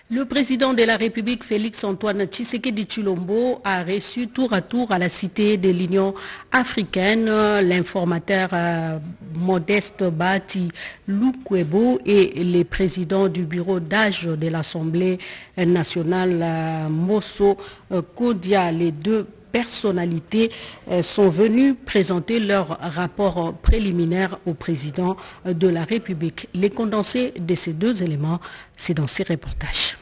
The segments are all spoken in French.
Le président de la République, Félix-Antoine Tshisekedi Tshilombo, a reçu tour à tour à la Cité de l'Union africaine l'informateur Modeste Bahati Lukwebo et les présidents du bureau d'âge de l'Assemblée nationale, Mbosso Kodia. Les deux personnalités sont venues présenter leur rapport préliminaire au président de la République. Les condensés de ces deux éléments, c'est dans ces reportages.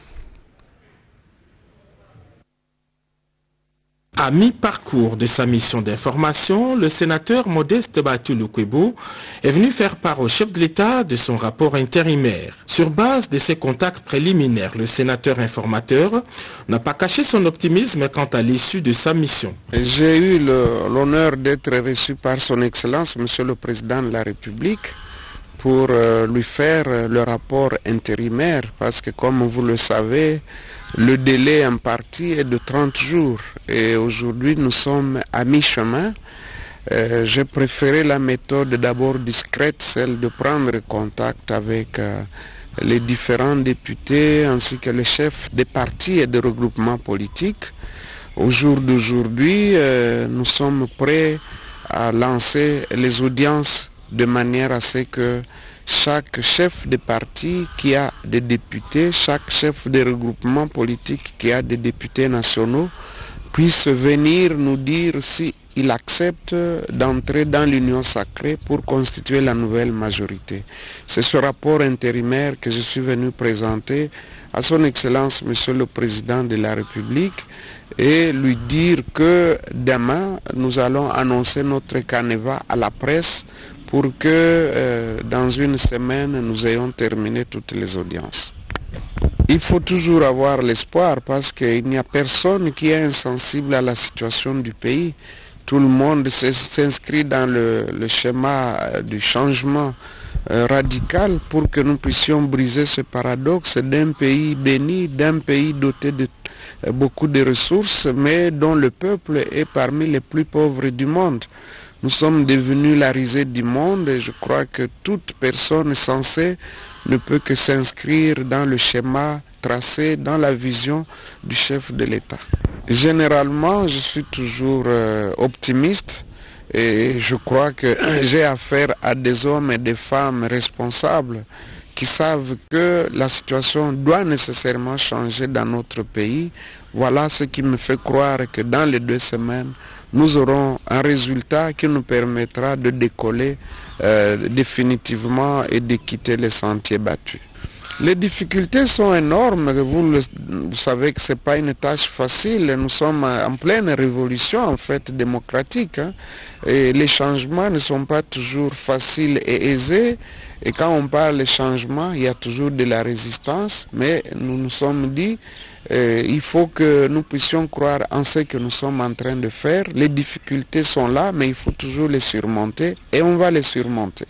À mi-parcours de sa mission d'information, le sénateur Modeste Bahati Lukwebo est venu faire part au chef de l'État de son rapport intérimaire. Sur base de ses contacts préliminaires, le sénateur informateur n'a pas caché son optimisme quant à l'issue de sa mission. J'ai eu l'honneur d'être reçu par son Excellence, Monsieur le Président de la République, pour lui faire le rapport intérimaire, parce que comme vous le savez, le délai imparti est de 30 jours et aujourd'hui nous sommes à mi-chemin. J'ai préféré la méthode d'abord discrète, celle de prendre contact avec les différents députés ainsi que les chefs des partis et des regroupements politiques. Au jour d'aujourd'hui, nous sommes prêts à lancer les audiences de manière à ce que chaque chef de parti qui a des députés, chaque chef de regroupement politique qui a des députés nationaux puisse venir nous dire s'il accepte d'entrer dans l'union sacrée pour constituer la nouvelle majorité. C'est ce rapport intérimaire que je suis venu présenter à son Excellence Monsieur le Président de la République et lui dire que demain nous allons annoncer notre canevas à la presse pour que dans une semaine nous ayons terminé toutes les audiences. Il faut toujours avoir l'espoir parce qu'il n'y a personne qui est insensible à la situation du pays. Tout le monde s'inscrit dans le schéma du changement radical pour que nous puissions briser ce paradoxe d'un pays béni, d'un pays doté de beaucoup de ressources, mais dont le peuple est parmi les plus pauvres du monde. Nous sommes devenus la risée du monde et je crois que toute personne sensée ne peut que s'inscrire dans le schéma tracé, dans la vision du chef de l'État. Généralement, je suis toujours optimiste et je crois que j'ai affaire à des hommes et des femmes responsables qui savent que la situation doit nécessairement changer dans notre pays. Voilà ce qui me fait croire que dans les 2 semaines, nous aurons un résultat qui nous permettra de décoller définitivement et de quitter les sentiers battus. Les difficultés sont énormes, vous savez que ce n'est pas une tâche facile, nous sommes en pleine révolution en fait démocratique, hein, et les changements ne sont pas toujours faciles et aisés, et quand on parle de changement, il y a toujours de la résistance, mais nous nous sommes dit il faut que nous puissions croire en ce que nous sommes en train de faire. Les difficultés sont là, mais il faut toujours les surmonter et on va les surmonter.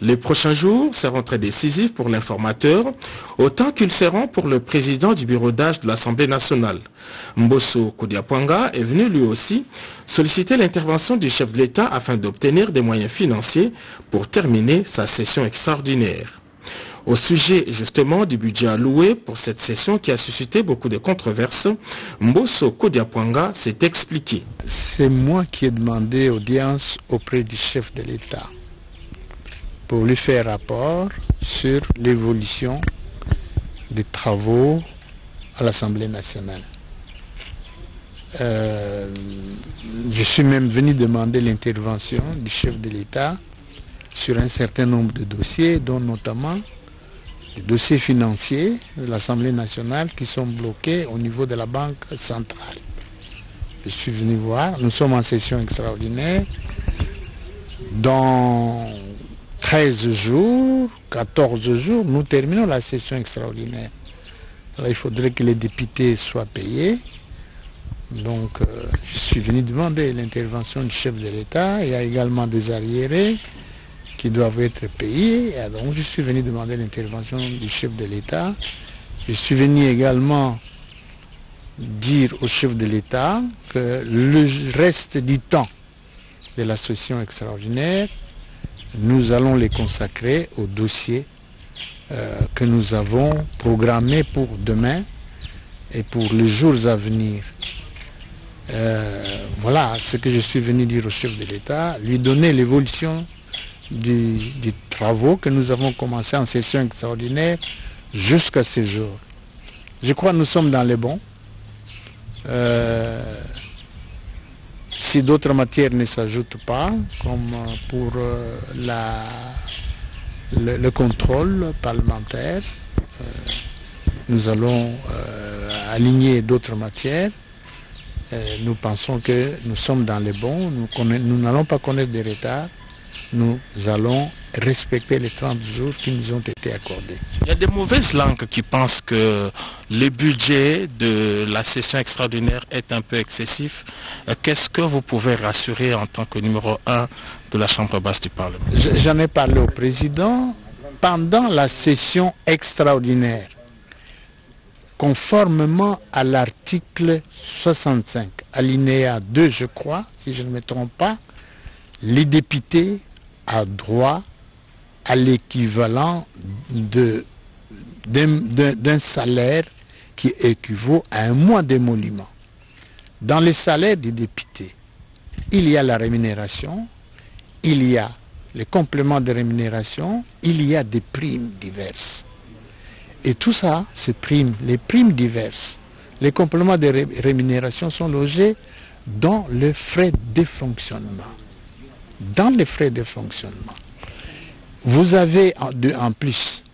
Les prochains jours seront très décisifs pour l'informateur, autant qu'ils seront pour le président du bureau d'âge de l'Assemblée nationale. Mbosso Kodia est venu lui aussi solliciter l'intervention du chef de l'État afin d'obtenir des moyens financiers pour terminer sa session extraordinaire. Au sujet justement du budget alloué pour cette session qui a suscité beaucoup de controverses, Mbosso Kodia s'est expliqué. C'est moi qui ai demandé audience auprès du chef de l'État pour lui faire rapport sur l'évolution des travaux à l'Assemblée nationale. Je suis même venu demander l'intervention du chef de l'État sur un certain nombre de dossiers, dont notamment des dossiers financiers de l'Assemblée nationale qui sont bloqués au niveau de la Banque centrale. Je suis venu voir, nous sommes en session extraordinaire. Dans 13 jours, 14 jours, nous terminons la session extraordinaire. Alors, il faudrait que les députés soient payés. Donc, je suis venu demander l'intervention du chef de l'État. Il y a également des arriérés qui doivent être payés. Et donc, je suis venu demander l'intervention du chef de l'État. Je suis venu également dire au chef de l'État que le reste du temps de la session extraordinaire, nous allons les consacrer au dossier que nous avons programmé pour demain, et pour les jours à venir. Voilà ce que je suis venu dire au chef de l'État, lui donner l'évolution des travaux que nous avons commencé en session extraordinaire jusqu'à ce jour. Je crois que nous sommes dans les bons. Si d'autres matières ne s'ajoutent pas, comme pour le contrôle parlementaire, nous allons aligner d'autres matières. Nous pensons que nous sommes dans les bons, nous n'allons pas connaître de retard, nous allons respecter les 30 jours qui nous ont été accordés. Il y a des mauvaises langues qui pensent que le budget de la session extraordinaire est un peu excessif. Qu'est-ce que vous pouvez rassurer en tant que numéro 1 de la Chambre basse du Parlement? J'en ai parlé au président pendant la session extraordinaire. Conformément à l'article 65, alinéa 2, je crois, si je ne me trompe pas, les députés ont droit à l'équivalent d'un salaire qui équivaut à un mois d'émolument. Dans les salaires des députés, il y a la rémunération, il y a les compléments de rémunération, il y a des primes diverses. Et tout ça, les primes diverses, les compléments de rémunération sont logés dans les frais de fonctionnement. Dans les frais de fonctionnement. Vous avez en plus,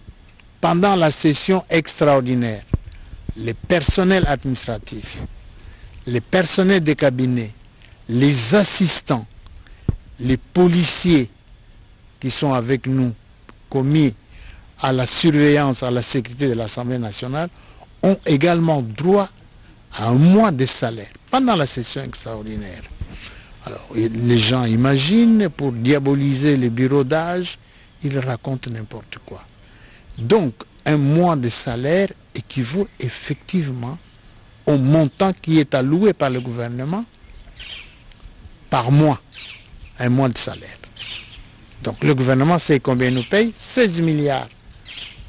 pendant la session extraordinaire, les personnels administratifs, les personnels des cabinets, les assistants, les policiers qui sont avec nous, commis à la surveillance, à la sécurité de l'Assemblée nationale, ont également droit à un mois de salaire pendant la session extraordinaire. Alors, les gens imaginent, pour diaboliser les bureaux d'âge, ils racontent n'importe quoi. Donc, un mois de salaire équivaut effectivement au montant qui est alloué par le gouvernement par mois, un mois de salaire. Donc, le gouvernement sait combien il nous paye, 16 milliards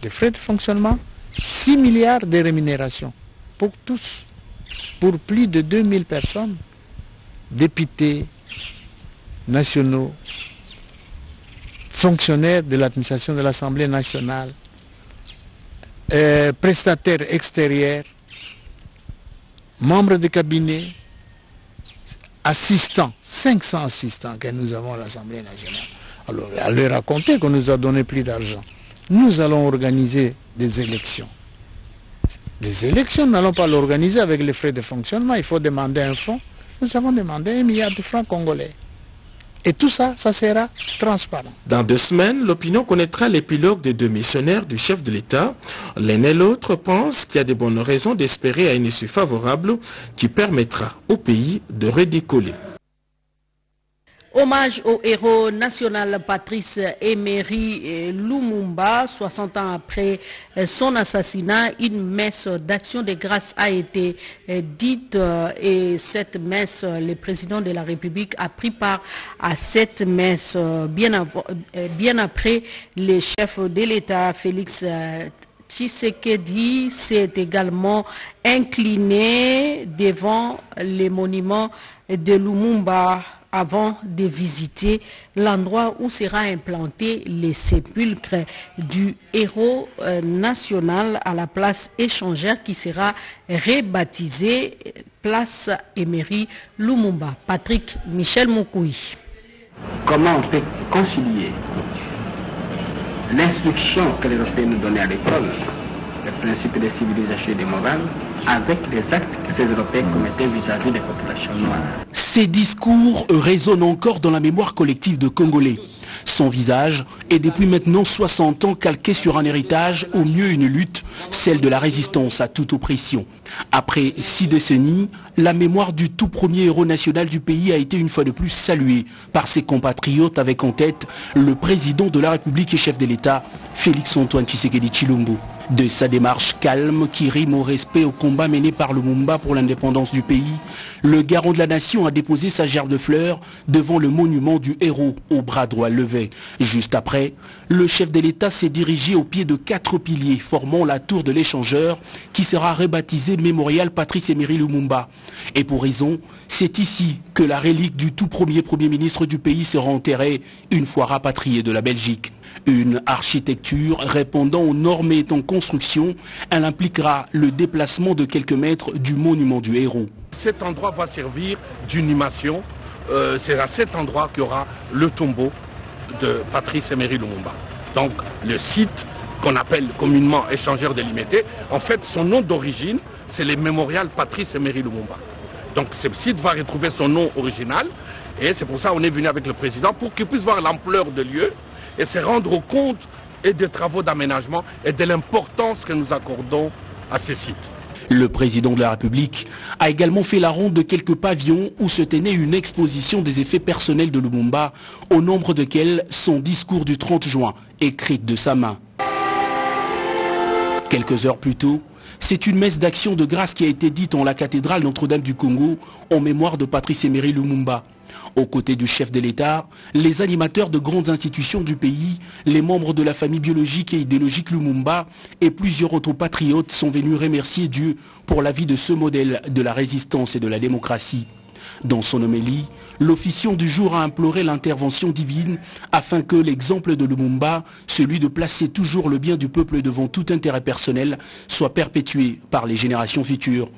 de frais de fonctionnement, 6 milliards de rémunération pour tous, pour plus de 2000 personnes, députés nationaux, fonctionnaires de l'administration de l'Assemblée nationale, prestataires extérieurs, membres de cabinet, assistants, 500 assistants que nous avons à l'Assemblée nationale. Alors, à leur raconter qu'on nous a donné plus d'argent. Nous allons organiser des élections. Des élections, nous n'allons pas l'organiser avec les frais de fonctionnement. Il faut demander un fonds. Nous avons demandé 1 milliard de francs congolais. Et tout ça, ça sera transparent. Dans 2 semaines, l'opinion connaîtra l'épilogue des 2 missionnaires du chef de l'État. L'un et l'autre pensent qu'il y a de bonnes raisons d'espérer à une issue favorable qui permettra au pays de redécoller. Hommage au héros national Patrice Emery Lumumba, 60 ans après son assassinat, une messe d'action de grâce a été dite et cette messe, le président de la République a pris part à cette messe bien après les chefs de l'État, Félix Tshisekedi s'est également incliné devant les monuments de Lumumba avant de visiter l'endroit où sera implanté le sépulcre du héros national à la place échangère qui sera rebaptisée place Emery Lumumba. Patrick Michel Moukoui. Comment on peut concilier l'instruction que les Européens nous donnaient à l'école, le principe de civilisation et de morale, avec les actes que ces Européens commettaient vis-à-vis des populations noires. Ces discours résonnent encore dans la mémoire collective de Congolais. Son visage est depuis maintenant 60 ans calqué sur un héritage, au mieux une lutte, celle de la résistance à toute oppression. Après 6 décennies, la mémoire du tout premier héros national du pays a été une fois de plus saluée par ses compatriotes avec en tête le président de la République et chef de l'État, Félix Antoine Tshisekedi Tshilombo. De sa démarche calme qui rime au respect au combat mené par Lumumba pour l'indépendance du pays, le garant de la nation a déposé sa gerbe de fleurs devant le monument du héros au bras droit levé. Juste après, le chef de l'État s'est dirigé au pied de 4 piliers formant la tour de l'échangeur qui sera rebaptisée Mémorial Patrice Emery Lumumba. Et pour raison, c'est ici que la relique du tout premier ministre du pays sera enterrée une fois rapatriée de la Belgique. Une architecture répondant aux normes et en construction, elle impliquera le déplacement de quelques mètres du monument du héros. Cet endroit va servir d'inhumation. C'est à cet endroit qu'il y aura le tombeau de Patrice Emery Lumumba. Donc le site qu'on appelle communément échangeur délimité, en fait son nom d'origine, c'est le mémorial Patrice Emery Lumumba. Donc ce site va retrouver son nom original et c'est pour ça qu'on est venu avec le président pour qu'il puisse voir l'ampleur de lieu et se rendre compte et des travaux d'aménagement et de l'importance que nous accordons à ces sites. Le président de la République a également fait la ronde de quelques pavillons où se tenait une exposition des effets personnels de Lumumba, au nombre desquels son discours du 30 juin, écrit de sa main. Quelques heures plus tôt, c'est une messe d'action de grâce qui a été dite en la cathédrale Notre-Dame du Congo en mémoire de Patrice Emery Lumumba. Aux côtés du chef de l'État, les animateurs de grandes institutions du pays, les membres de la famille biologique et idéologique Lumumba et plusieurs autres patriotes sont venus remercier Dieu pour la vie de ce modèle de la résistance et de la démocratie. Dans son homélie, l'officiant du jour a imploré l'intervention divine afin que l'exemple de Lumumba, celui de placer toujours le bien du peuple devant tout intérêt personnel, soit perpétué par les générations futures.